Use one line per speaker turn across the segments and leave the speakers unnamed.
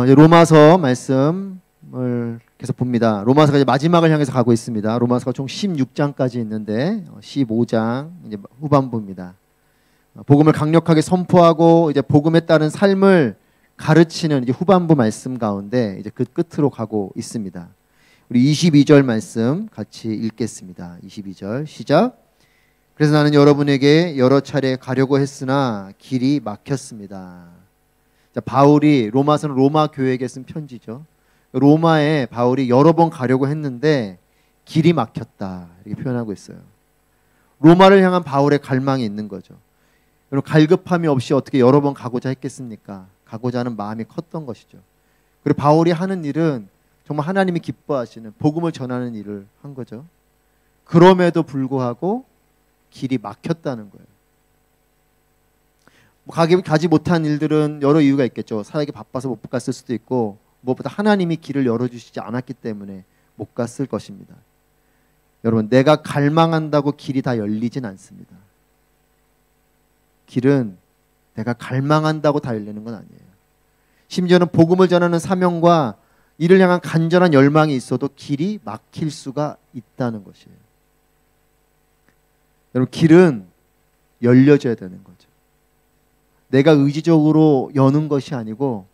이제 로마서 말씀을 계속 봅니다. 로마서가 이제 마지막을 향해서 가고 있습니다. 로마서가 총 16장까지 있는데 15장 이제 후반부입니다. 복음을 강력하게 선포하고 이제 복음에 따른 삶을 가르치는 이제 후반부 말씀 가운데 이제 그 끝으로 가고 있습니다. 우리 22절 말씀 같이 읽겠습니다. 22절 시작. 그래서 나는 여러분에게 여러 차례 가려고 했으나 길이 막혔습니다. 자, 바울이 로마서는 로마 교회에게 쓴 편지죠. 로마에 바울이 여러 번 가려고 했는데 길이 막혔다 이렇게 표현하고 있어요. 로마를 향한 바울의 갈망이 있는 거죠. 여러분, 갈급함이 없이 어떻게 여러 번 가고자 했겠습니까? 가고자 하는 마음이 컸던 것이죠. 그리고 바울이 하는 일은 정말 하나님이 기뻐하시는 복음을 전하는 일을 한 거죠. 그럼에도 불구하고 길이 막혔다는 거예요. 가지 못한 일들은 여러 이유가 있겠죠. 사역이 바빠서 못 갔을 수도 있고, 무엇보다 하나님이 길을 열어주시지 않았기 때문에 못 갔을 것입니다. 여러분, 내가 갈망한다고 길이 다 열리진 않습니다. 길은 내가 갈망한다고 다 열리는 건 아니에요. 심지어는 복음을 전하는 사명과 이를 향한 간절한 열망이 있어도 길이 막힐 수가 있다는 것이에요. 여러분, 길은 열려져야 되는 거죠. 내가 의지적으로 여는 것이 아니고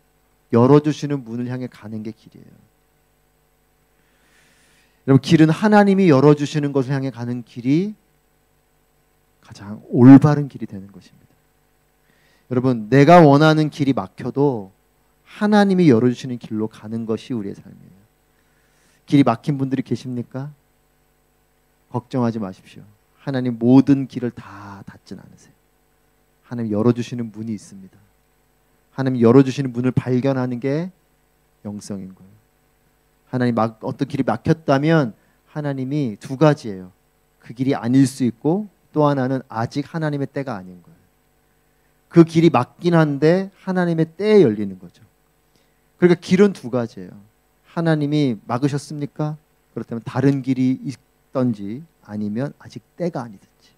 열어주시는 문을 향해 가는 게 길이에요. 여러분, 길은 하나님이 열어주시는 것을 향해 가는 길이 가장 올바른 길이 되는 것입니다. 여러분, 내가 원하는 길이 막혀도 하나님이 열어주시는 길로 가는 것이 우리의 삶이에요. 길이 막힌 분들이 계십니까? 걱정하지 마십시오. 하나님 모든 길을 다 닫진 않으세요. 하나님 열어주시는 문이 있습니다. 하나님 열어주시는 문을 발견하는 게 영성인 거예요. 하나님 어떤 길이 막혔다면 하나님이 두 가지예요. 그 길이 아닐 수 있고 또 하나는 아직 하나님의 때가 아닌 거예요. 그 길이 막긴 한데 하나님의 때에 열리는 거죠. 그러니까 길은 두 가지예요. 하나님이 막으셨습니까? 그렇다면 다른 길이 있던지 아니면 아직 때가 아니든지.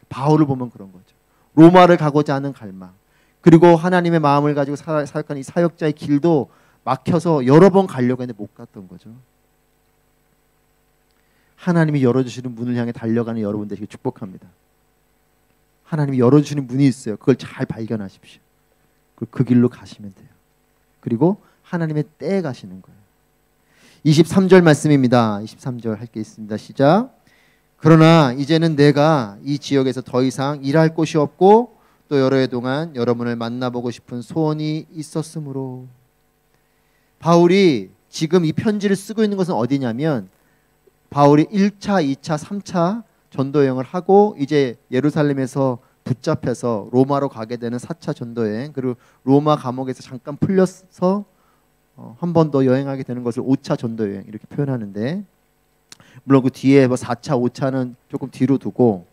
바울을 보면 그런 거죠. 로마를 가고자 하는 갈망, 그리고 하나님의 마음을 가지고 사역하는 이 사역자의 길도 막혀서 여러 번 가려고 했는데 못 갔던 거죠. 하나님이 열어주시는 문을 향해 달려가는 여러분 되시길 축복합니다. 하나님이 열어주시는 문이 있어요. 그걸 잘 발견하십시오. 그 길로 가시면 돼요. 그리고 하나님의 때에 가시는 거예요. 23절 말씀입니다. 23절 할 게 있습니다. 시작. 그러나 이제는 내가 이 지역에서 더 이상 일할 곳이 없고 또 여러 해 동안 여러분을 만나보고 싶은 소원이 있었으므로. 바울이 지금 이 편지를 쓰고 있는 것은 어디냐면 바울이 1차, 2차, 3차 전도여행을 하고 이제 예루살렘에서 붙잡혀서 로마로 가게 되는 4차 전도여행, 그리고 로마 감옥에서 잠깐 풀려서 한 번 더 여행하게 되는 것을 5차 전도여행 이렇게 표현하는데, 물론 그 뒤에 4차, 5차는 조금 뒤로 두고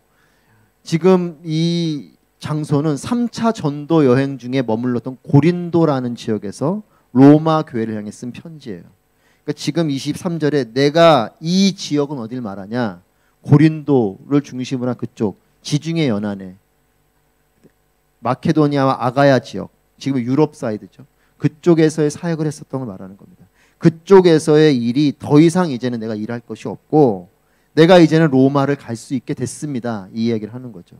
지금 이 장소는 3차 전도 여행 중에 머물렀던 고린도라는 지역에서 로마 교회를 향해 쓴 편지예요. 그러니까 지금 23절에 내가 이 지역은 어딜 말하냐? 고린도를 중심으로 한 그쪽 지중해 연안에 마케도니아와 아가야 지역, 지금 유럽 사이드죠. 그쪽에서의 사역을 했었던 걸 말하는 겁니다. 그쪽에서의 일이 더 이상 이제는 내가 일할 것이 없고 내가 이제는 로마를 갈 수 있게 됐습니다. 이 이야기를 하는 거죠.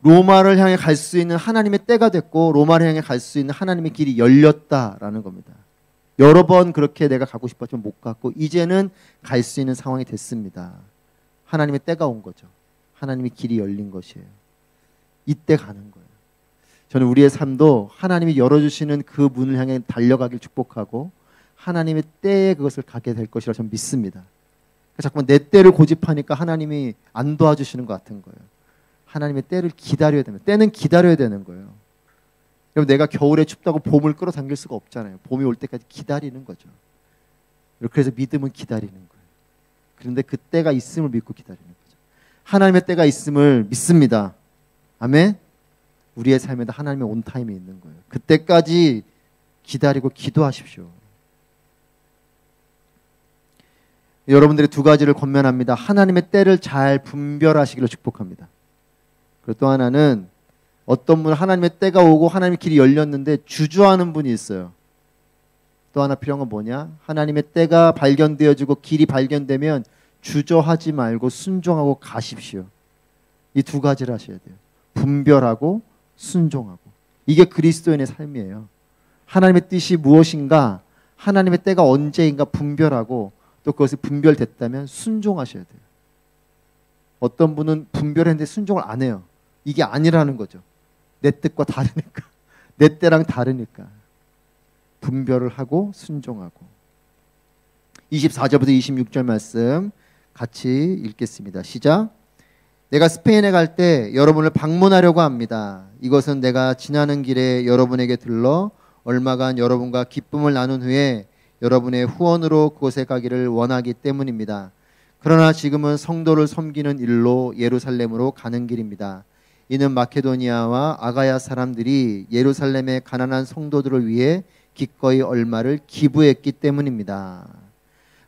로마를 향해 갈 수 있는 하나님의 때가 됐고 로마를 향해 갈 수 있는 하나님의 길이 열렸다라는 겁니다. 여러 번 그렇게 내가 가고 싶었지만 못 갔고 이제는 갈 수 있는 상황이 됐습니다. 하나님의 때가 온 거죠. 하나님의 길이 열린 것이에요. 이때 가는 거예요. 저는 우리의 삶도 하나님이 열어주시는 그 문을 향해 달려가길 축복하고 하나님의 때에 그것을 가게 될 것이라 저는 믿습니다. 자꾸만 내 때를 고집하니까 하나님이 안 도와주시는 것 같은 거예요. 하나님의 때를 기다려야 됩니다. 때는 기다려야 되는 거예요. 그럼 내가 겨울에 춥다고 봄을 끌어당길 수가 없잖아요. 봄이 올 때까지 기다리는 거죠. 그래서 믿음은 기다리는 거예요. 그런데 그 때가 있음을 믿고 기다리는 거죠. 하나님의 때가 있음을 믿습니다. 아멘. 우리의 삶에도 하나님의 온 타임이 있는 거예요. 그때까지 기다리고 기도하십시오. 여러분들이 두 가지를 권면합니다. 하나님의 때를 잘 분별하시기를 축복합니다. 그리고 또 하나는 어떤 분은 하나님의 때가 오고 하나님의 길이 열렸는데 주저하는 분이 있어요. 또 하나 필요한 건 뭐냐? 하나님의 때가 발견되어지고 길이 발견되면 주저하지 말고 순종하고 가십시오. 이 두 가지를 하셔야 돼요. 분별하고 순종하고. 이게 그리스도인의 삶이에요. 하나님의 뜻이 무엇인가, 하나님의 때가 언제인가 분별하고 또 그것이 분별됐다면 순종하셔야 돼요. 어떤 분은 분별했는데 순종을 안 해요. 이게 아니라는 거죠. 내 뜻과 다르니까. 내 때랑 다르니까. 분별을 하고 순종하고. 24절부터 26절 말씀 같이 읽겠습니다. 시작. 내가 스페인에 갈 때 여러분을 방문하려고 합니다. 이것은 내가 지나는 길에 여러분에게 들러 얼마간 여러분과 기쁨을 나눈 후에 여러분의 후원으로 그곳에 가기를 원하기 때문입니다. 그러나 지금은 성도를 섬기는 일로 예루살렘으로 가는 길입니다. 이는 마케도니아와 아가야 사람들이 예루살렘의 가난한 성도들을 위해 기꺼이 얼마를 기부했기 때문입니다.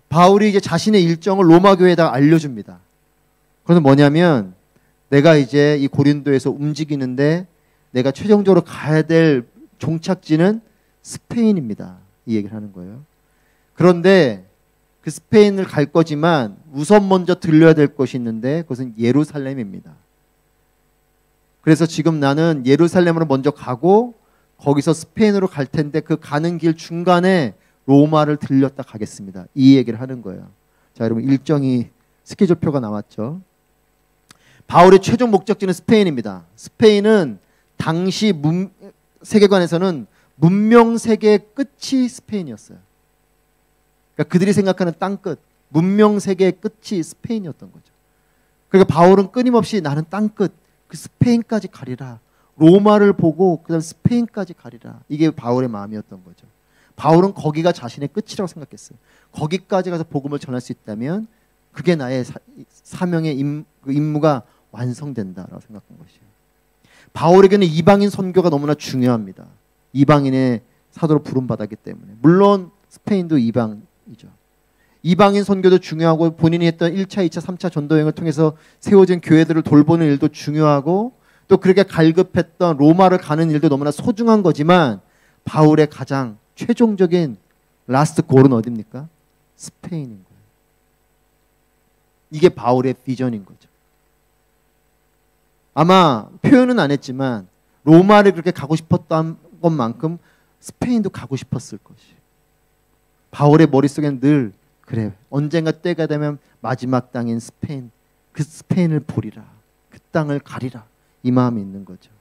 바울이 이제 자신의 일정을 로마 교회에다 알려줍니다. 그것은 뭐냐면 내가 이제 이 고린도에서 움직이는데 내가 최종적으로 가야 될 종착지는 스페인입니다. 이 얘기를 하는 거예요. 그런데 그 스페인을 갈 거지만 우선 먼저 들려야 될 것이 있는데 그것은 예루살렘입니다. 그래서 지금 나는 예루살렘으로 먼저 가고 거기서 스페인으로 갈 텐데 그 가는 길 중간에 로마를 들렸다 가겠습니다. 이 얘기를 하는 거예요. 자, 여러분 일정이 스케줄표가 나왔죠. 바울의 최종 목적지는 스페인입니다. 스페인은 당시 세계관에서는 문명 세계의 끝이 스페인이었어요. 그러니까 그들이 생각하는 땅끝, 문명 세계의 끝이 스페인이었던 거죠. 그러니까 바울은 끊임없이 나는 땅끝, 그 스페인까지 가리라. 로마를 보고 그다음 스페인까지 가리라. 이게 바울의 마음이었던 거죠. 바울은 거기가 자신의 끝이라고 생각했어요. 거기까지 가서 복음을 전할 수 있다면 그게 나의 사명의 임무가 완성된다라고 생각한 것이에요. 바울에게는 이방인 선교가 너무나 중요합니다. 이방인의 사도로 부름받았기 때문에. 물론 스페인도 이방이죠. 이방인 선교도 중요하고 본인이 했던 1차, 2차, 3차 전도여행을 통해서 세워진 교회들을 돌보는 일도 중요하고 또 그렇게 갈급했던 로마를 가는 일도 너무나 소중한 거지만 바울의 가장 최종적인 라스트 골은 어디입니까? 스페인인 거예요. 이게 바울의 비전인 거죠. 아마 표현은 안 했지만 로마를 그렇게 가고 싶었던 것만큼 스페인도 가고 싶었을 것이에요. 바울의 머릿속에는 늘 그래 언젠가 때가 되면 마지막 땅인 스페인, 그 스페인을 보리라, 그 땅을 가리라, 이 마음이 있는 거죠.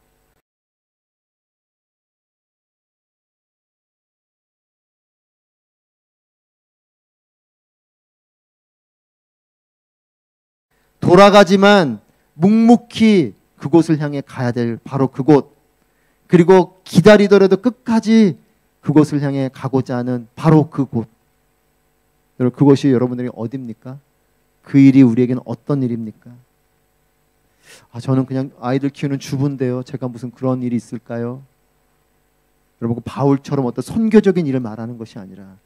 돌아가지만 묵묵히 그곳을 향해 가야 될 바로 그곳, 그리고 기다리더라도 끝까지 그곳을 향해 가고자 하는 바로 그곳. 여러분, 그것이 여러분들이 어디입니까? 그 일이 우리에게는 어떤 일입니까? 저는 그냥 아이들 키우는 주부인데요. 제가 무슨 그런 일이 있을까요? 여러분, 바울처럼 어떤 선교적인 일을 말하는 것이 아니라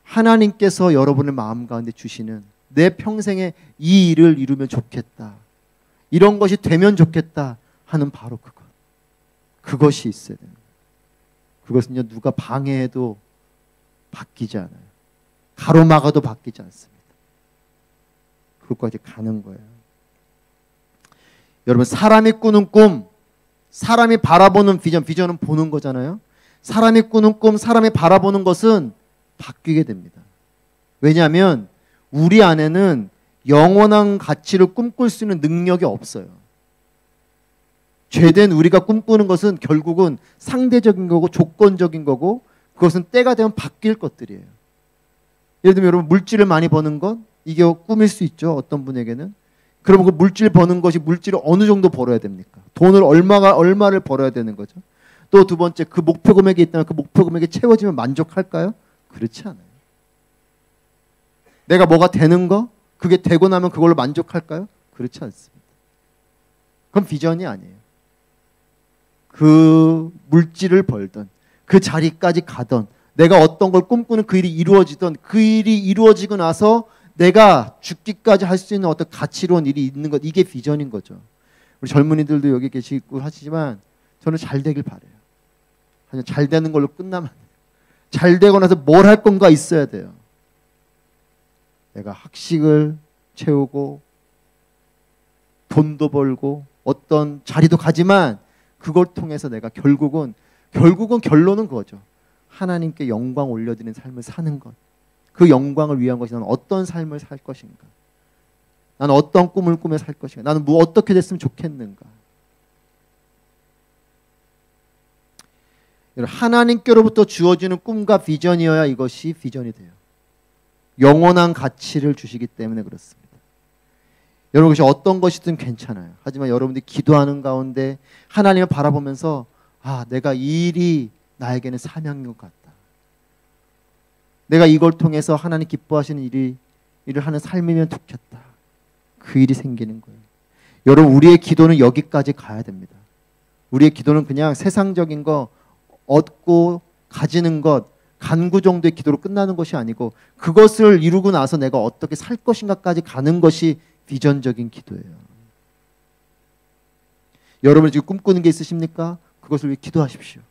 하나님께서 여러분의 마음 가운데 주시는 내 평생에 이 일을 이루면 좋겠다, 이런 것이 되면 좋겠다 하는 바로 그것. 그것이 있어야 됩니다. 그것은요, 누가 방해해도 바뀌지 않아요. 가로막아도 바뀌지 않습니다. 그것까지 가는 거예요. 여러분, 사람이 꾸는 꿈, 사람이 바라보는 비전, 비전은 보는 거잖아요. 사람이 꾸는 꿈, 사람이 바라보는 것은 바뀌게 됩니다. 왜냐하면 우리 안에는 영원한 가치를 꿈꿀 수 있는 능력이 없어요. 죄된 우리가 꿈꾸는 것은 결국은 상대적인 거고 조건적인 거고 그것은 때가 되면 바뀔 것들이에요. 예를 들면 여러분, 물질을 많이 버는 것, 이게 꿈일 수 있죠. 어떤 분에게는. 그러면 그 물질 버는 것이 물질을 어느 정도 벌어야 됩니까? 돈을 얼마를 벌어야 되는 거죠. 또 두 번째, 그 목표 금액이 있다면 그 목표 금액이 채워지면 만족할까요? 그렇지 않아요. 내가 뭐가 되는 거, 그게 되고 나면 그걸로 만족할까요? 그렇지 않습니다. 그건 비전이 아니에요. 그 물질을 벌던, 그 자리까지 가던, 내가 어떤 걸 꿈꾸는 그 일이 이루어지던, 그 일이 이루어지고 나서 내가 죽기까지 할 수 있는 어떤 가치로운 일이 있는 것, 이게 비전인 거죠. 우리 젊은이들도 여기 계시고 하시지만 저는 잘 되길 바라요. 아니, 잘 되는 걸로 끝나면 안 돼요. 잘 되고 나서 뭘 할 건가 있어야 돼요. 내가 학식을 채우고 돈도 벌고 어떤 자리도 가지만 그걸 통해서 내가 결국은 결론은 그거죠. 하나님께 영광 올려드리는 삶을 사는 것. 그 영광을 위한 것이 나는 어떤 삶을 살 것인가. 나는 어떤 꿈을 꾸며 살 것인가. 나는 어떻게 됐으면 좋겠는가. 하나님께로부터 주어지는 꿈과 비전이어야 이것이 비전이 돼요. 영원한 가치를 주시기 때문에 그렇습니다. 여러분, 것이 어떤 것이든 괜찮아요. 하지만 여러분들이 기도하는 가운데 하나님을 바라보면서 내가 이 일이 나에게는 사명인 것 같다. 내가 이걸 통해서 하나님 기뻐하시는 일을 하는 삶이면 좋겠다. 그 일이 생기는 거예요. 여러분, 우리의 기도는 여기까지 가야 됩니다. 우리의 기도는 그냥 세상적인 거 얻고 가지는 것, 간구 정도의 기도로 끝나는 것이 아니고 그것을 이루고 나서 내가 어떻게 살 것인가까지 가는 것이 비전적인 기도예요. 여러분이 지금 꿈꾸는 게 있으십니까? 그것을 위해 기도하십시오.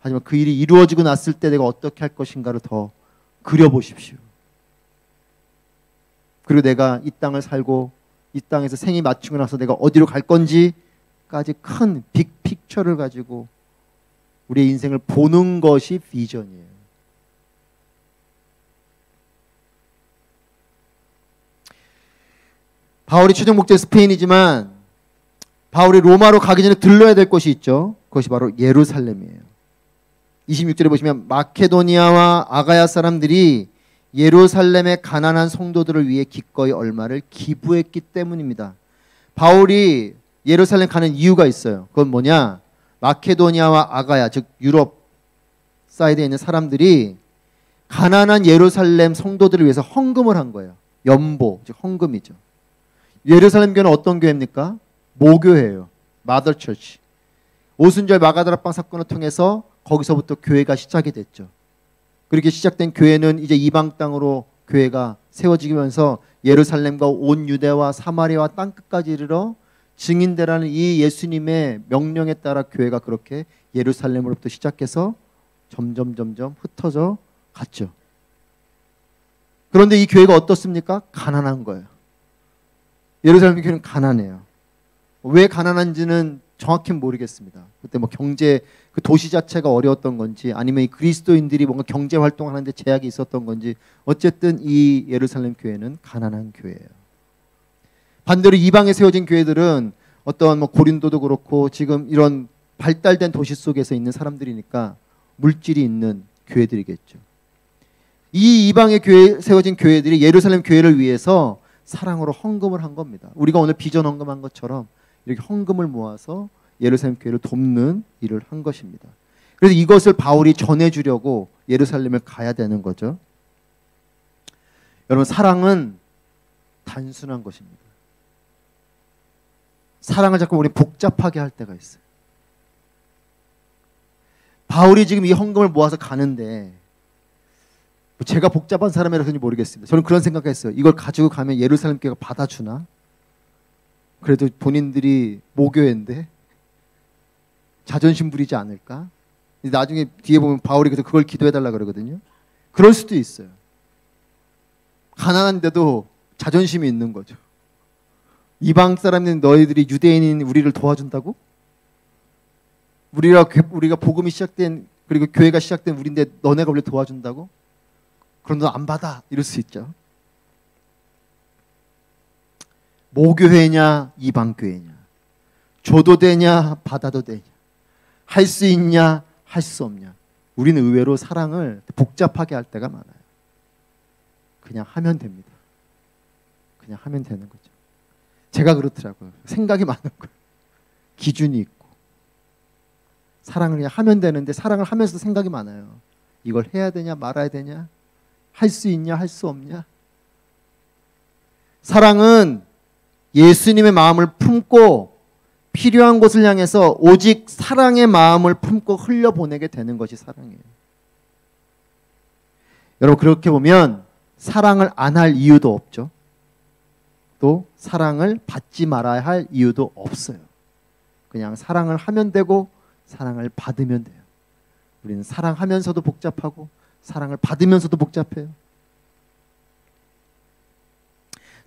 하지만 그 일이 이루어지고 났을 때 내가 어떻게 할 것인가를 더 그려보십시오. 그리고 내가 이 땅을 살고 이 땅에서 생이 마치고 나서 내가 어디로 갈 건지까지 큰 빅픽처를 가지고 우리의 인생을 보는 것이 비전이에요. 바울이 최종 목적은 스페인이지만 바울이 로마로 가기 전에 들러야 될 곳이 있죠. 그것이 바로 예루살렘이에요. 26절에 보시면 마케도니아와 아가야 사람들이 예루살렘의 가난한 성도들을 위해 기꺼이 얼마를 기부했기 때문입니다. 바울이 예루살렘 가는 이유가 있어요. 그건 뭐냐? 마케도니아와 아가야, 즉 유럽 사이드에 있는 사람들이 가난한 예루살렘 성도들을 위해서 헌금을 한 거예요. 연보, 즉 헌금이죠. 예루살렘 교회는 어떤 교회입니까? 모교회예요. 마더 처치. 오순절 마가다락방 사건을 통해서 거기서부터 교회가 시작이 됐죠. 그렇게 시작된 교회는 이제 이방 땅으로 교회가 세워지면서 예루살렘과 온 유대와 사마리아와 땅끝까지 이르러 증인되라는 이 예수님의 명령에 따라 교회가 그렇게 예루살렘으로부터 시작해서 점점 흩어져 갔죠. 그런데 이 교회가 어떻습니까? 가난한 거예요. 예루살렘 교회는 가난해요. 왜 가난한지는 정확히는 모르겠습니다. 그때 뭐 경제, 그 도시 자체가 어려웠던 건지 아니면 이 그리스도인들이 뭔가 경제 활동을 하는데 제약이 있었던 건지 어쨌든 이 예루살렘 교회는 가난한 교회예요. 반대로 이방에 세워진 교회들은 어떤 뭐 고린도도 그렇고 지금 이런 발달된 도시 속에서 있는 사람들이니까 물질이 있는 교회들이겠죠. 이 이방의 교회 세워진 교회들이 예루살렘 교회를 위해서 사랑으로 헌금을 한 겁니다. 우리가 오늘 비전 헌금한 것처럼 이렇게 헌금을 모아서 예루살렘 교회를 돕는 일을 한 것입니다. 그래서 이것을 바울이 전해주려고 예루살렘을 가야 되는 거죠. 여러분, 사랑은 단순한 것입니다. 사랑을 자꾸 우리 복잡하게 할 때가 있어요. 바울이 지금 이 헌금을 모아서 가는데 제가 복잡한 사람이라서인지 모르겠습니다. 저는 그런 생각했어요. 이걸 가지고 가면 예루살렘 교회가 받아주나? 그래도 본인들이 모교회인데 자존심 부리지 않을까? 나중에 뒤에 보면 바울이 그걸 기도해달라 그러거든요. 그럴 수도 있어요. 가난한데도 자존심이 있는 거죠. 이방 사람인 너희들이 유대인인 우리를 도와준다고? 우리가 복음이 시작된 그리고 교회가 시작된 우리인데 너네가 우리를 도와준다고? 그럼 너 안 받아. 이럴 수 있죠. 모교회냐 이방교회냐, 줘도 되냐 받아도 되냐, 할 수 있냐 할 수 없냐. 우리는 의외로 사랑을 복잡하게 할 때가 많아요. 그냥 하면 됩니다. 그냥 하면 되는 거죠. 제가 그렇더라고요. 생각이 많은 거예요. 기준이 있고 사랑을 그냥 하면 되는데 사랑을 하면서도 생각이 많아요. 이걸 해야 되냐 말아야 되냐, 할 수 있냐 할 수 없냐. 사랑은 예수님의 마음을 품고 필요한 곳을 향해서 오직 사랑의 마음을 품고 흘려보내게 되는 것이 사랑이에요. 여러분, 그렇게 보면 사랑을 안 할 이유도 없죠. 또 사랑을 받지 말아야 할 이유도 없어요. 그냥 사랑을 하면 되고 사랑을 받으면 돼요. 우리는 사랑하면서도 복잡하고 사랑을 받으면서도 복잡해요.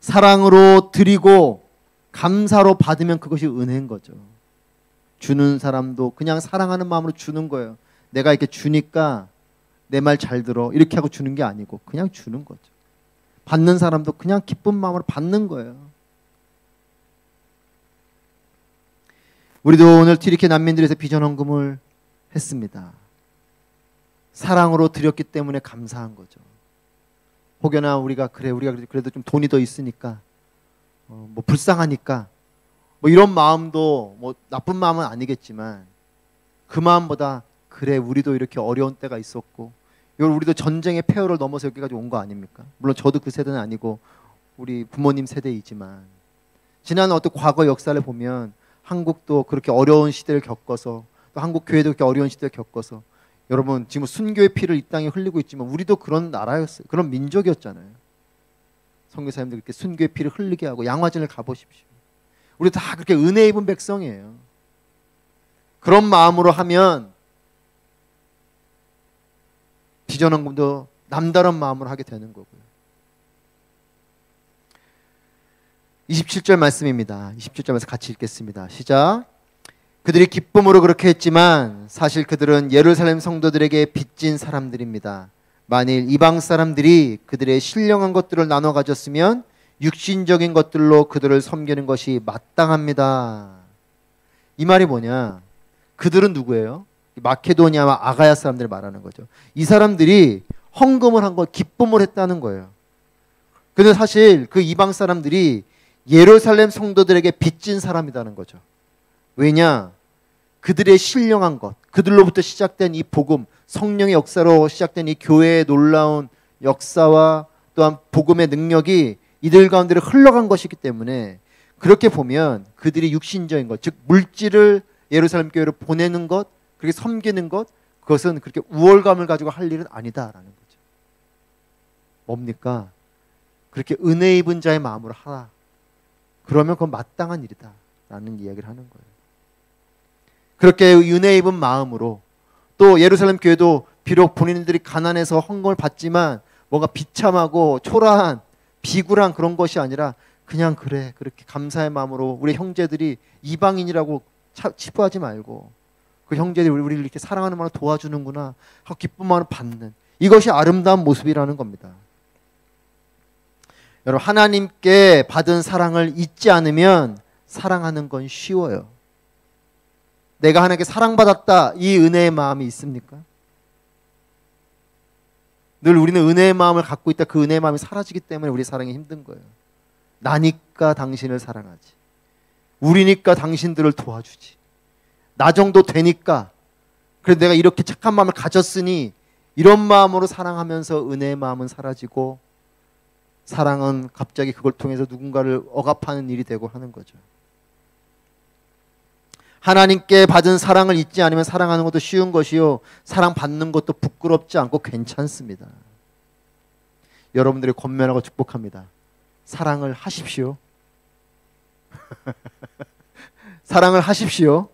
사랑으로 드리고 감사로 받으면 그것이 은혜인 거죠. 주는 사람도 그냥 사랑하는 마음으로 주는 거예요. 내가 이렇게 주니까 내 말 잘 들어 이렇게 하고 주는 게 아니고 그냥 주는 거죠. 받는 사람도 그냥 기쁜 마음으로 받는 거예요. 우리도 오늘 튀르키예 난민들에서 비전 헌금을 했습니다. 사랑으로 드렸기 때문에 감사한 거죠. 혹여나 우리가 그래도 좀 돈이 더 있으니까 뭐 불쌍하니까 뭐 이런 마음도 뭐 나쁜 마음은 아니겠지만 그 마음보다 그래 우리도 이렇게 어려운 때가 있었고 이걸 우리도 전쟁의 폐허를 넘어서 여기까지 온 거 아닙니까? 물론 저도 그 세대는 아니고 우리 부모님 세대이지만 지난 어떤 과거 역사를 보면 한국도 그렇게 어려운 시대를 겪어서 또 한국 교회도 그렇게 어려운 시대를 겪어서 여러분 지금 순교의 피를 이 땅에 흘리고 있지만 우리도 그런 나라였어요. 그런 민족이었잖아요. 선교사님들 그렇게 순교의 피를 흘리게 하고 양화진을 가보십시오. 우리 다 그렇게 은혜 입은 백성이에요. 그런 마음으로 하면 비전 헌금도 남다른 마음으로 하게 되는 거고요. 27절 말씀입니다. 27절 말씀 같이 읽겠습니다. 시작. 그들이 기쁨으로 그렇게 했지만 사실 그들은 예루살렘 성도들에게 빚진 사람들입니다. 만일 이방 사람들이 그들의 신령한 것들을 나눠 가졌으면 육신적인 것들로 그들을 섬기는 것이 마땅합니다. 이 말이 뭐냐? 그들은 누구예요? 마케도니아와 아가야 사람들을 말하는 거죠. 이 사람들이 헌금을 한 거 기쁨을 했다는 거예요. 근데 사실 그 이방 사람들이 예루살렘 성도들에게 빚진 사람이라는 거죠. 왜냐? 그들의 신령한 것, 그들로부터 시작된 이 복음, 성령의 역사로 시작된 이 교회의 놀라운 역사와 또한 복음의 능력이 이들 가운데로 흘러간 것이기 때문에 그렇게 보면 그들이 육신적인 것, 즉 물질을 예루살렘 교회로 보내는 것, 그렇게 섬기는 것, 그것은 그렇게 우월감을 가지고 할 일은 아니다라는 거죠. 뭡니까? 그렇게 은혜 입은 자의 마음으로 하라. 그러면 그건 마땅한 일이다라는 이야기를 하는 거예요. 그렇게 은혜 입은 마음으로 또 예루살렘 교회도 비록 본인들이 가난해서 헌금을 받지만 뭔가 비참하고 초라한 비굴한 그런 것이 아니라 그냥 그래 그렇게 감사의 마음으로 우리 형제들이 이방인이라고 치부하지 말고 그 형제들이 우리를 이렇게 사랑하는 마음으로 도와주는구나 하고 기쁜 마음으로 받는 이것이 아름다운 모습이라는 겁니다. 여러분 하나님께 받은 사랑을 잊지 않으면 사랑하는 건 쉬워요. 내가 하나님께 사랑받았다 이 은혜의 마음이 있습니까? 늘 우리는 은혜의 마음을 갖고 있다 그 은혜의 마음이 사라지기 때문에 우리 사랑이 힘든 거예요. 나니까 당신을 사랑하지. 우리니까 당신들을 도와주지. 나 정도 되니까 그래도 내가 이렇게 착한 마음을 가졌으니 이런 마음으로 사랑하면서 은혜의 마음은 사라지고 사랑은 갑자기 그걸 통해서 누군가를 억압하는 일이 되고 하는 거죠. 하나님께 받은 사랑을 잊지 않으면 사랑하는 것도 쉬운 것이요 사랑받는 것도 부끄럽지 않고 괜찮습니다. 여러분들이 권면하고 축복합니다. 사랑을 하십시오. 사랑을 하십시오.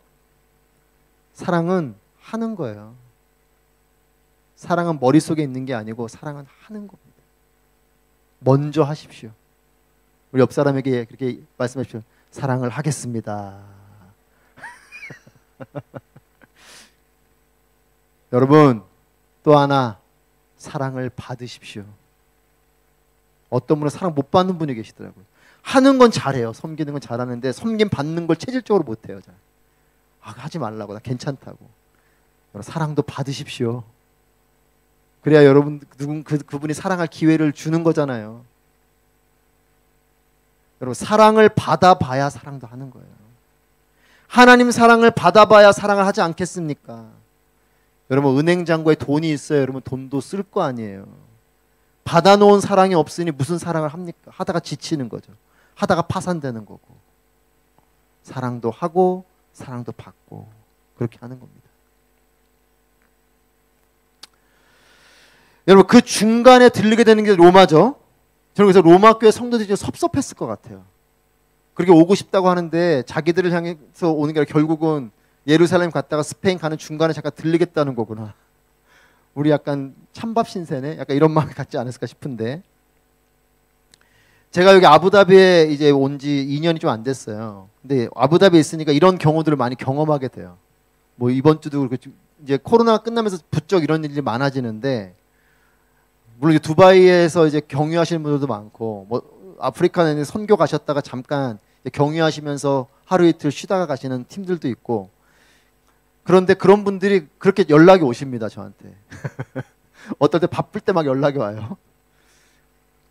사랑은 하는 거예요. 사랑은 머릿속에 있는 게 아니고 사랑은 하는 겁니다. 먼저 하십시오. 우리 옆 사람에게 그렇게 말씀하십시오. 사랑을 하겠습니다. 여러분 또 하나 사랑을 받으십시오. 어떤 분은 사랑 못 받는 분이 계시더라고요. 하는 건 잘해요. 섬기는 건 잘하는데 섬김 받는 걸 체질적으로 못해요. 잘. 하지 말라고 나 괜찮다고. 여러분 사랑도 받으십시오. 그래야 여러분 그분이 사랑할 기회를 주는 거잖아요. 여러분 사랑을 받아봐야 사랑도 하는 거예요. 하나님 사랑을 받아봐야 사랑을 하지 않겠습니까? 여러분 은행 잔고에 돈이 있어요. 여러분 돈도 쓸 거 아니에요. 받아놓은 사랑이 없으니 무슨 사랑을 합니까? 하다가 지치는 거죠. 하다가 파산되는 거고. 사랑도 하고 사랑도 받고 그렇게 하는 겁니다. 여러분 그 중간에 들르게 되는 게 로마죠. 저는 그래서 로마 교회 성도들이 좀 섭섭했을 것 같아요. 그렇게 오고 싶다고 하는데 자기들을 향해서 오는 게 아니라 결국은 예루살렘 갔다가 스페인 가는 중간에 잠깐 들리겠다는 거구나. 우리 약간 찬밥 신세네? 약간 이런 마음이 갖지 않았을까 싶은데, 제가 여기 아부다비에 이제 온 지 2년이 좀 안 됐어요. 근데 아부다비에 있으니까 이런 경우들을 많이 경험하게 돼요. 뭐 이번 주도 그렇고 이제 코로나 끝나면서 부쩍 이런 일이 많아지는데, 물론 이제 두바이에서 이제 경유하시는 분들도 많고, 뭐 아프리카에 선교 가셨다가 잠깐 경유하시면서 하루 이틀 쉬다가 가시는 팀들도 있고, 그런데 그런 분들이 그렇게 연락이 오십니다, 저한테. 어떨 때 바쁠 때 막 연락이 와요.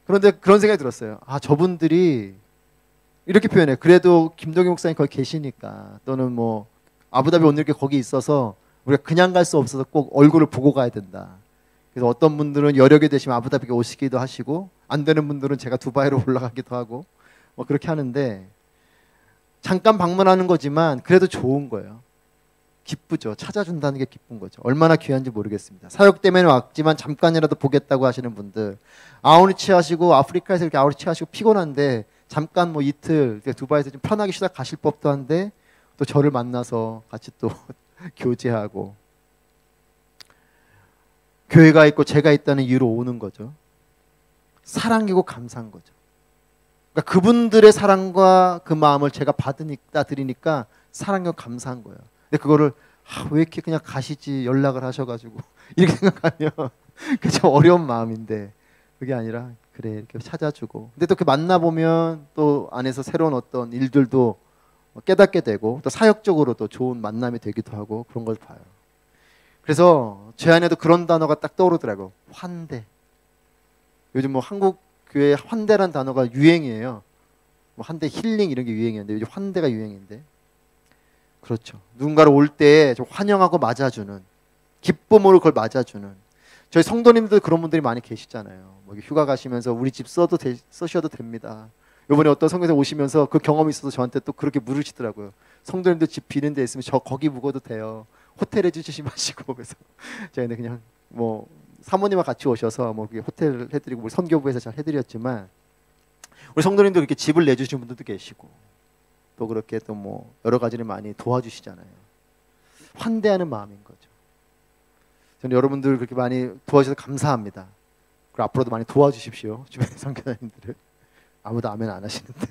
그런데 그런 생각이 들었어요. 아, 저분들이 이렇게 표현해. 그래도 김동희 목사님 거기 계시니까, 또는 뭐 아부다비 온 이렇게 거기 있어서 우리가 그냥 갈 수 없어서 꼭 얼굴을 보고 가야 된다. 그래서 어떤 분들은 여력이 되시면 아부다비에 오시기도 하시고, 안 되는 분들은 제가 두바이로 올라가기도 하고, 뭐 그렇게 하는데, 잠깐 방문하는 거지만 그래도 좋은 거예요. 기쁘죠. 찾아준다는 게 기쁜 거죠. 얼마나 귀한지 모르겠습니다. 사역 때문에 왔지만 잠깐이라도 보겠다고 하시는 분들, 아우리치 하시고 아프리카에서 이렇게 아우리치 하시고 피곤한데 잠깐 뭐 이틀 두바이에서 좀 편하게 쉬다 가실 법도 한데, 또 저를 만나서 같이 또 교제하고, 교회가 있고 제가 있다는 이유로 오는 거죠. 사랑이고 감사한 거죠. 그러니까 그분들의 사랑과 그 마음을 제가 받으니까 드리니까 사랑이고 감사한 거예요. 근데 그거를 왜 이렇게 그냥 가시지 연락을 하셔가지고 이렇게 생각하면 그게 참 어려운 마음인데, 그게 아니라 그래 이렇게 찾아주고, 근데 또 그 만나보면 또 안에서 새로운 어떤 일들도 깨닫게 되고, 또 사역적으로도 좋은 만남이 되기도 하고, 그런 걸 봐요. 그래서 제 안에도 그런 단어가 딱 떠오르더라고요. 환대. 요즘 뭐 한국 교회 환대란 단어가 유행이에요. 뭐 환대 힐링 이런 게 유행이었는데 요즘 환대가 유행인데, 그렇죠. 누군가를 올 때 좀 환영하고 맞아주는, 기쁨으로 그걸 맞아주는. 저희 성도님들 그런 분들이 많이 계시잖아요. 뭐 휴가 가시면서 우리 집 써셔도 됩니다. 이번에 어떤 성교사 오시면서 그 경험이 있어서 저한테 또 그렇게 물으시더라고요. 성도님들 집 비는 데 있으면 저 거기 묵어도 돼요. 호텔 해주시지 마시고. 그래서 제가 그냥 뭐 사모님과 같이 오셔서 뭐 호텔 해드리고 뭐 선교부에서 잘 해드렸지만, 우리 성도님들 이렇게 집을 내주시는 분들도 계시고, 또 그렇게 또 뭐 여러 가지를 많이 도와주시잖아요. 환대하는 마음인 거죠. 저는 여러분들 그렇게 많이 도와주셔서 감사합니다. 그리고 앞으로도 많이 도와주십시오. 주변의 선교사님들을. 아무도 아멘 안 하시는데.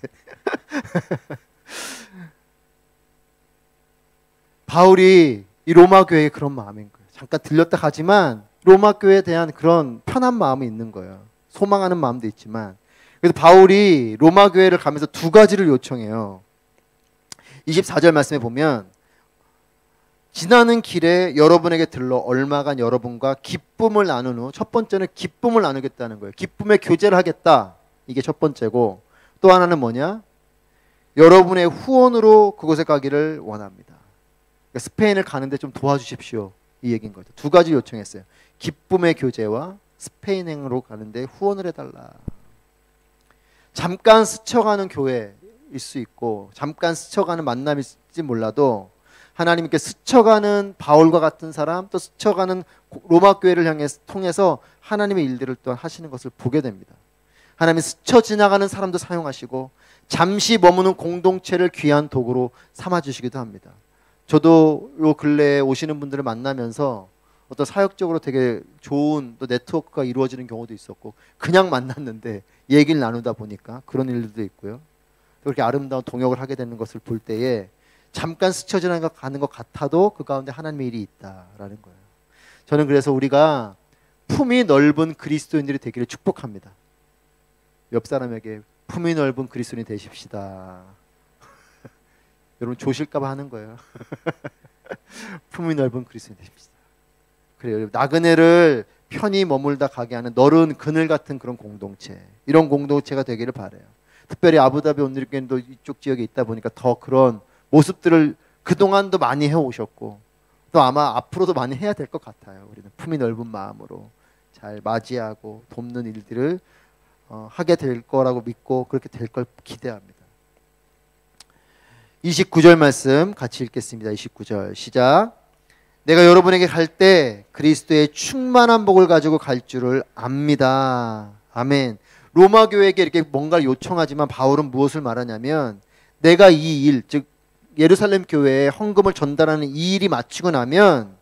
바울이 이 로마 교회에 그런 마음인 거예요. 잠깐 들렸다 가지만 로마 교회에 대한 그런 편한 마음이 있는 거예요. 소망하는 마음도 있지만. 그래서 바울이 로마 교회를 가면서 두 가지를 요청해요. 24절 말씀에 보면, 지나는 길에 여러분에게 들러 얼마간 여러분과 기쁨을 나눈 후, 첫 번째는 기쁨을 나누겠다는 거예요. 기쁨의 교제를 하겠다. 이게 첫 번째고, 또 하나는 뭐냐? 여러분의 후원으로 그곳에 가기를 원합니다. 그러니까 스페인을 가는데 좀 도와주십시오. 이 얘기인 거죠. 두 가지 요청했어요. 기쁨의 교제와 스페인행으로 가는데 후원을 해달라. 잠깐 스쳐가는 교회일 수 있고, 잠깐 스쳐가는 만남일지 몰라도, 하나님께 스쳐가는 바울과 같은 사람, 또 스쳐가는 로마 교회를 통해서 하나님의 일들을 또 하시는 것을 보게 됩니다. 하나님이 스쳐 지나가는 사람도 사용하시고, 잠시 머무는 공동체를 귀한 도구로 삼아주시기도 합니다. 저도 요 근래에 오시는 분들을 만나면서 어떤 사역적으로 되게 좋은 또 네트워크가 이루어지는 경우도 있었고, 그냥 만났는데 얘기를 나누다 보니까 그런 일들도 있고요. 또 그렇게 아름다운 동역을 하게 되는 것을 볼 때에 잠깐 스쳐 지나가는 것 같아도 그 가운데 하나님의 일이 있다라는 거예요. 저는 그래서 우리가 품이 넓은 그리스도인들이 되기를 축복합니다. 옆 사람에게 품이 넓은 그리스도인이 되십시다. 여러분 조실까 봐 하는 거예요. 품이 넓은 그리스도인이 되십시다. 그래요. 나그네를 편히 머물다 가게 하는 너른 그늘 같은 그런 공동체, 이런 공동체가 되기를 바라요. 특별히 아부다비 온누리교회도 이쪽 지역에 있다 보니까 더 그런 모습들을 그동안도 많이 해오셨고, 또 아마 앞으로도 많이 해야 될 것 같아요. 우리는 품이 넓은 마음으로 잘 맞이하고 돕는 일들을 하게 될 거라고 믿고, 그렇게 될 걸 기대합니다. 29절 말씀 같이 읽겠습니다. 29절 시작. 내가 여러분에게 갈 때 그리스도의 충만한 복을 가지고 갈 줄을 압니다. 아멘. 로마 교회에게 이렇게 뭔가를 요청하지만 바울은 무엇을 말하냐면, 내가 이 일, 즉 예루살렘 교회에 헌금을 전달하는 이 일이 마치고 나면,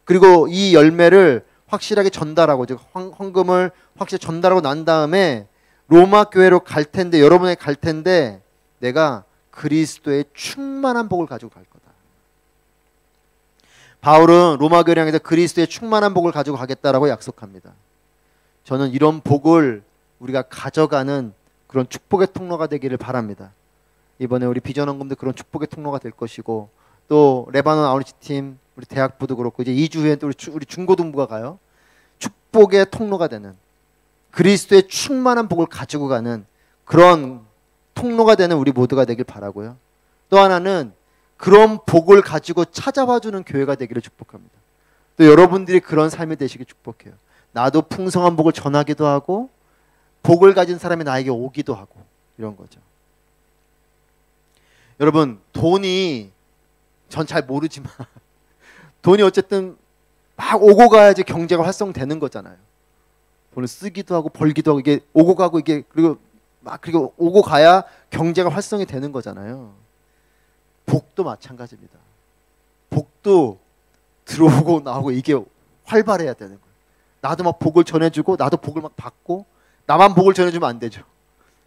그리고 이 열매를 확실하게 전달하고, 즉 헌금을 확실히 전달하고 난 다음에 로마 교회로 갈 텐데, 여러분에게 갈 텐데, 내가 그리스도의 충만한 복을 가지고 갈 거다. 바울은 로마 교회를 향해서 그리스도의 충만한 복을 가지고 가겠다라고 약속합니다. 저는 이런 복을 우리가 가져가는 그런 축복의 통로가 되기를 바랍니다. 이번에 우리 비전 헌금도 그런 축복의 통로가 될 것이고, 또 레바논 아우리치 팀, 우리 대학부도 그렇고, 이제 2주 후에 또 우리 중고등부가 가요. 축복의 통로가 되는, 그리스도의 충만한 복을 가지고 가는 그런 통로가 되는 우리 모두가 되길 바라고요. 또 하나는 그런 복을 가지고 찾아와 주는 교회가 되기를 축복합니다. 또 여러분들이 그런 삶이 되시길 축복해요. 나도 풍성한 복을 전하기도 하고, 복을 가진 사람이 나에게 오기도 하고, 이런 거죠. 여러분, 돈이, 전 잘 모르지만 돈이 어쨌든 막 오고 가야지 경제가 활성되는 거잖아요. 돈을 쓰기도 하고 벌기도 하고, 이게 오고 가고, 이게 그리고 오고 가야 경제가 활성이 되는 거잖아요. 복도 마찬가지입니다. 복도 들어오고 나오고 이게 활발해야 되는 거예요. 나도 막 복을 전해주고, 나도 복을 막 받고, 나만 복을 전해주면 안 되죠.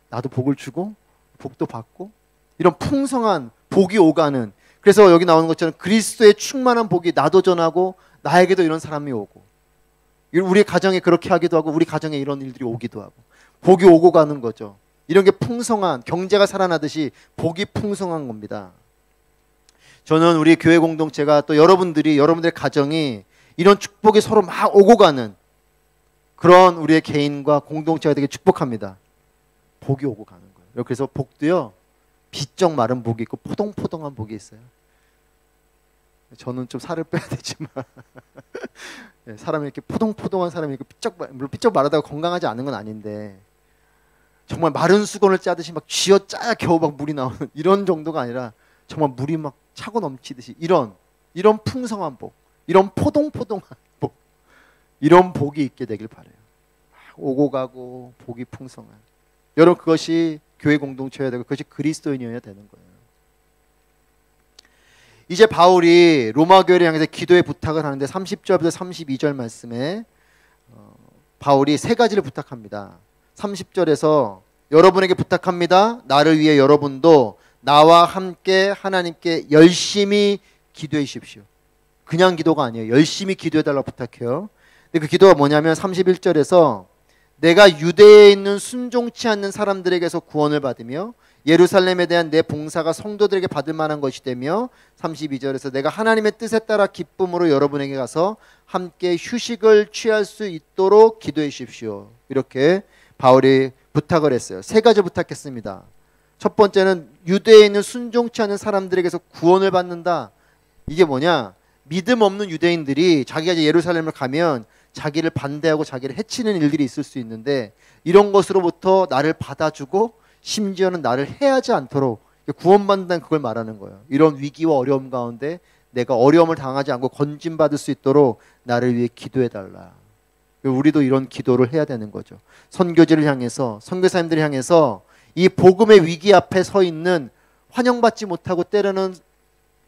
나도 복을 주고 복도 받고, 이런 풍성한 복이 오가는, 그래서 여기 나오는 것처럼 그리스도의 충만한 복이 나도 전하고 나에게도 이런 사람이 오고, 우리 가정에 그렇게 하기도 하고, 우리 가정에 이런 일들이 오기도 하고, 복이 오고 가는 거죠. 이런 게 풍성한, 경제가 살아나듯이 복이 풍성한 겁니다. 저는 우리 교회 공동체가, 또 여러분들의 가정이 이런 축복이 서로 막 오고 가는 그런 우리의 개인과 공동체가 되게 축복합니다. 복이 오고 가는 거예요. 그래서 복도요, 비쩍 마른 복이 있고 포동포동한 복이 있어요. 저는 좀 살을 빼야 되지만 사람이 이렇게 포동포동한 사람이 이렇게 물론 삐쩍 마르다고 건강하지 않은 건 아닌데, 정말 마른 수건을 짜듯이 막 쥐어짜야 겨우 막 물이 나오는 이런 정도가 아니라, 정말 물이 막 차고 넘치듯이 이런 풍성한 복, 이런 포동포동한 복, 이런 복이 있게 되길 바라요. 오고 가고 복이 풍성한, 여러분, 그것이 교회 공동체여야 되고, 그것이 그리스도인이어야 되는 거예요. 이제 바울이 로마 교회를 향해서 기도의 부탁을 하는데, 30절부터 32절 말씀에 바울이 세 가지를 부탁합니다. 30절에서 여러분에게 부탁합니다. 나를 위해 여러분도 나와 함께 하나님께 열심히 기도해 주십시오. 그냥 기도가 아니에요. 열심히 기도해달라고 부탁해요. 근데 그 기도가 뭐냐면 31절에서 내가 유대에 있는 순종치 않는 사람들에게서 구원을 받으며 예루살렘에 대한 내 봉사가 성도들에게 받을 만한 것이 되며, 32절에서 내가 하나님의 뜻에 따라 기쁨으로 여러분에게 가서 함께 휴식을 취할 수 있도록 기도해 주십시오. 이렇게 바울이 부탁을 했어요. 세 가지 부탁했습니다. 첫 번째는 유대에 있는 순종치 않는 사람들에게서 구원을 받는다. 이게 뭐냐? 믿음 없는 유대인들이 자기가 이제 예루살렘을 가면 자기를 반대하고 자기를 해치는 일들이 있을 수 있는데, 이런 것으로부터 나를 받아주고 심지어는 나를 해하지 않도록 구원받는다는 그걸 말하는 거예요. 이런 위기와 어려움 가운데 내가 어려움을 당하지 않고 건진받을 수 있도록 나를 위해 기도해달라. 우리도 이런 기도를 해야 되는 거죠. 선교지를 향해서, 선교사님들을 향해서 이 복음의 위기 앞에 서 있는, 환영받지 못하고 때로는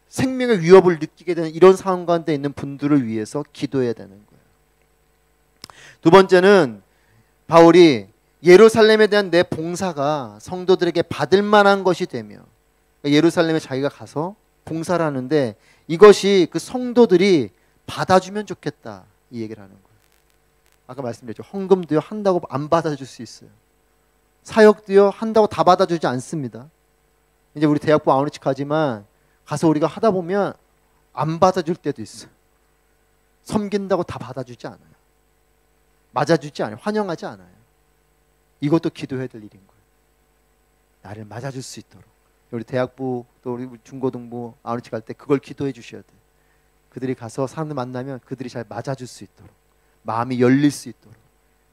생명의 위협을 느끼게 되는 이런 상황 가운데 있는 분들을 위해서 기도해야 되는 거예요. 두 번째는 바울이 예루살렘에 대한 내 봉사가 성도들에게 받을 만한 것이 되며, 예루살렘에 자기가 가서 봉사를 하는데 이것이 그 성도들이 받아주면 좋겠다, 이 얘기를 하는 거예요. 아까 말씀드렸죠. 헌금도요, 한다고 안 받아줄 수 있어요. 사역도요, 한다고 다 받아주지 않습니다. 이제 우리 대학부 아우리치 가지만 가서 우리가 하다 보면 안 받아줄 때도 있어요. 섬긴다고 다 받아주지 않아요. 맞아주지 않아요. 환영하지 않아요. 이것도 기도해야 될 일인 거예요. 나를 맞아줄 수 있도록. 우리 대학부, 또 우리 중고등부 아우리치 갈 때 그걸 기도해 주셔야 돼요. 그들이 가서 사람들 만나면 그들이 잘 맞아줄 수 있도록, 마음이 열릴 수 있도록,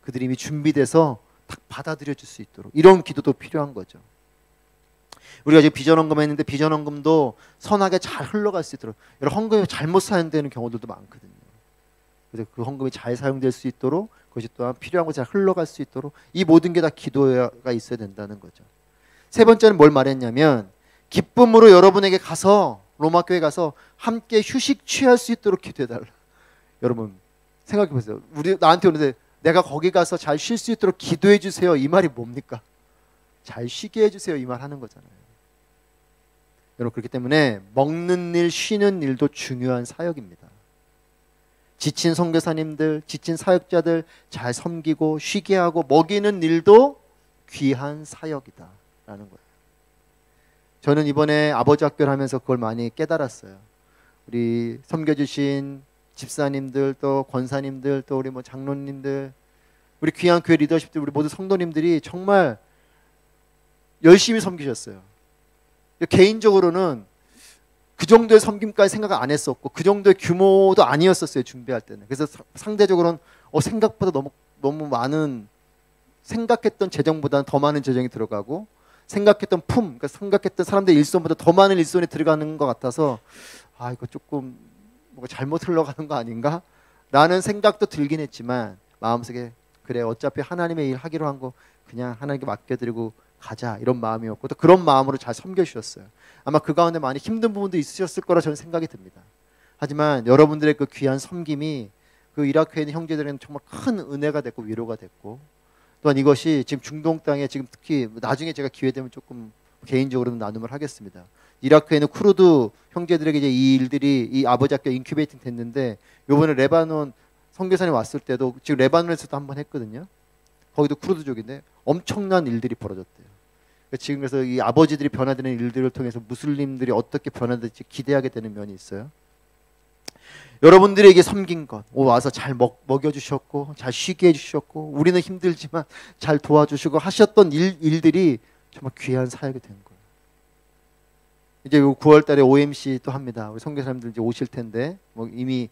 그들이 이미 준비돼서 딱 받아들여 줄 수 있도록, 이런 기도도 필요한 거죠. 우리가 지금 비전헌금 했는데 비전헌금도 선하게 잘 흘러갈 수 있도록, 여러분, 헌금이 잘못 사용되는 경우들도 많거든요. 그래서 그 헌금이 잘 사용될 수 있도록, 그것이 또한 필요한 거 잘 흘러갈 수 있도록, 이 모든 게 다 기도가 있어야 된다는 거죠. 세 번째는 뭘 말했냐면, 기쁨으로 여러분에게 가서 로마 교회 가서 함께 휴식 취할 수 있도록 기도해달라. 여러분 생각해 보세요. 나한테 오는데 내가 거기 가서 잘 쉴 수 있도록 기도해 주세요. 이 말이 뭡니까? 잘 쉬게 해주세요. 이 말 하는 거잖아요. 여러분 그렇기 때문에 먹는 일, 쉬는 일도 중요한 사역입니다. 지친 선교사님들, 지친 사역자들 잘 섬기고 쉬게 하고 먹이는 일도 귀한 사역이다 라는 거예요. 저는 이번에 아버지 학교를 하면서 그걸 많이 깨달았어요. 우리 섬겨주신 집사님들, 또 권사님들, 또 우리 뭐 장로님들, 우리 귀한 교회 리더십들, 우리 모두 성도님들이 정말 열심히 섬기셨어요. 개인적으로는 그 정도의 섬김까지 생각 안 했었고 그 정도의 규모도 아니었었어요. 준비할 때는. 그래서 상대적으로는 생각보다 너무 많은, 생각했던 재정보다는 더 많은 재정이 들어가고 생각했던 그러니까 생각했던 사람들의 일손보다 더 많은 일손이 들어가는 것 같아서 이거 조금 뭔가 잘못 흘러가는 거 아닌가? 라는 생각도 들긴 했지만 마음속에 그래 어차피 하나님의 일 하기로 한 거 그냥 하나님께 맡겨드리고 가자 이런 마음이었고 또 그런 마음으로 잘 섬겨주셨어요. 아마 그 가운데 많이 힘든 부분도 있으셨을 거라 저는 생각이 듭니다. 하지만 여러분들의 그 귀한 섬김이 그 이라크에 있는 형제들에게는 정말 큰 은혜가 됐고 위로가 됐고 또한 이것이 지금 중동 땅에 지금 특히 나중에 제가 기회 되면 조금 개인적으로는 나눔을 하겠습니다. 이라크에 있는 쿠르드 형제들에게 이제 이 일들이 이 아버지 학교 인큐베이팅 됐는데 요번에 레바논 선교사님 왔을 때도 지금 레바논에서도 한번 했거든요. 거기도 쿠르드족인데 엄청난 일들이 벌어졌대요. 지금 그래서 이 아버지들이 변화되는 일들을 통해서 무슬림들이 어떻게 변화될지 기대하게 되는 면이 있어요. 여러분들에게 섬긴 것, 와서 잘 먹여주셨고 잘 쉬게 해주셨고 우리는 힘들지만 잘 도와주시고 하셨던 일들이 정말 귀한 사역이 된 거예요. 이제 9월 달에 OMC 또 합니다. 우리 선교사님들 이제 오실 텐데 뭐 이미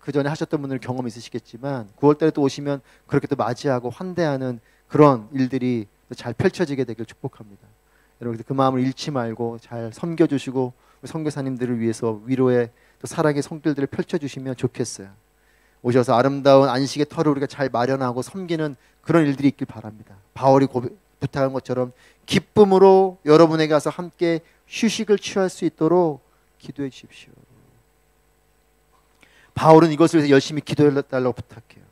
그 전에 하셨던 분들은 경험 있으시겠지만 9월 달에 또 오시면 그렇게 또 맞이하고 환대하는 그런 일들이 잘 펼쳐지게 되길 축복합니다. 여러분 그 마음을 잃지 말고 잘 섬겨주시고 선교사님들을 위해서 위로의 또 사랑의 손길들을 펼쳐주시면 좋겠어요. 오셔서 아름다운 안식의 터를 우리가 잘 마련하고 섬기는 그런 일들이 있길 바랍니다. 바울이 부탁한 것처럼 기쁨으로 여러분에게 가서 함께 휴식을 취할 수 있도록 기도해 주십시오. 바울은 이것을 위해서 열심히 기도해달라고 부탁해요.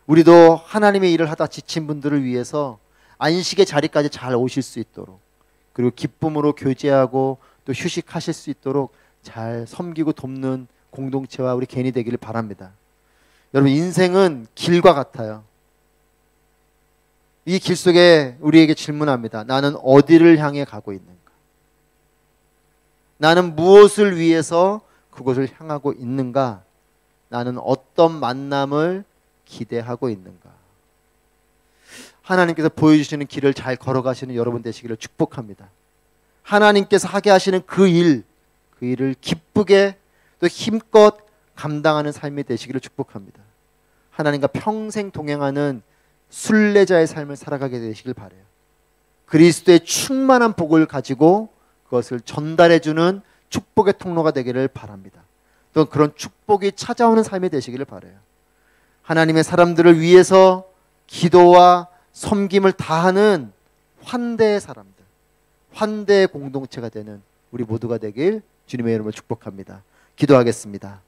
우리도 하나님의 일을 하다 지친 분들을 위해서 안식의 자리까지 잘 오실 수 있도록 그리고 기쁨으로 교제하고 또 휴식하실 수 있도록 잘 섬기고 돕는 공동체와 우리 개인이 되기를 바랍니다. 여러분 인생은 길과 같아요. 이 길 속에 우리에게 질문합니다. 나는 어디를 향해 가고 있는가? 나는 무엇을 위해서 그곳을 향하고 있는가? 나는 어떤 만남을 기대하고 있는가? 하나님께서 보여주시는 길을 잘 걸어가시는 여러분 되시기를 축복합니다. 하나님께서 하게 하시는 그 일을 기쁘게 또 힘껏 감당하는 삶이 되시기를 축복합니다. 하나님과 평생 동행하는 순례자의 삶을 살아가게 되시길 바라요. 그리스도의 충만한 복을 가지고 그것을 전달해주는 축복의 통로가 되기를 바랍니다. 또 그런 축복이 찾아오는 삶이 되시기를 바라요. 하나님의 사람들을 위해서 기도와 섬김을 다하는 환대의 사람들, 환대의 공동체가 되는 우리 모두가 되길 주님의 이름으로 축복합니다. 기도하겠습니다.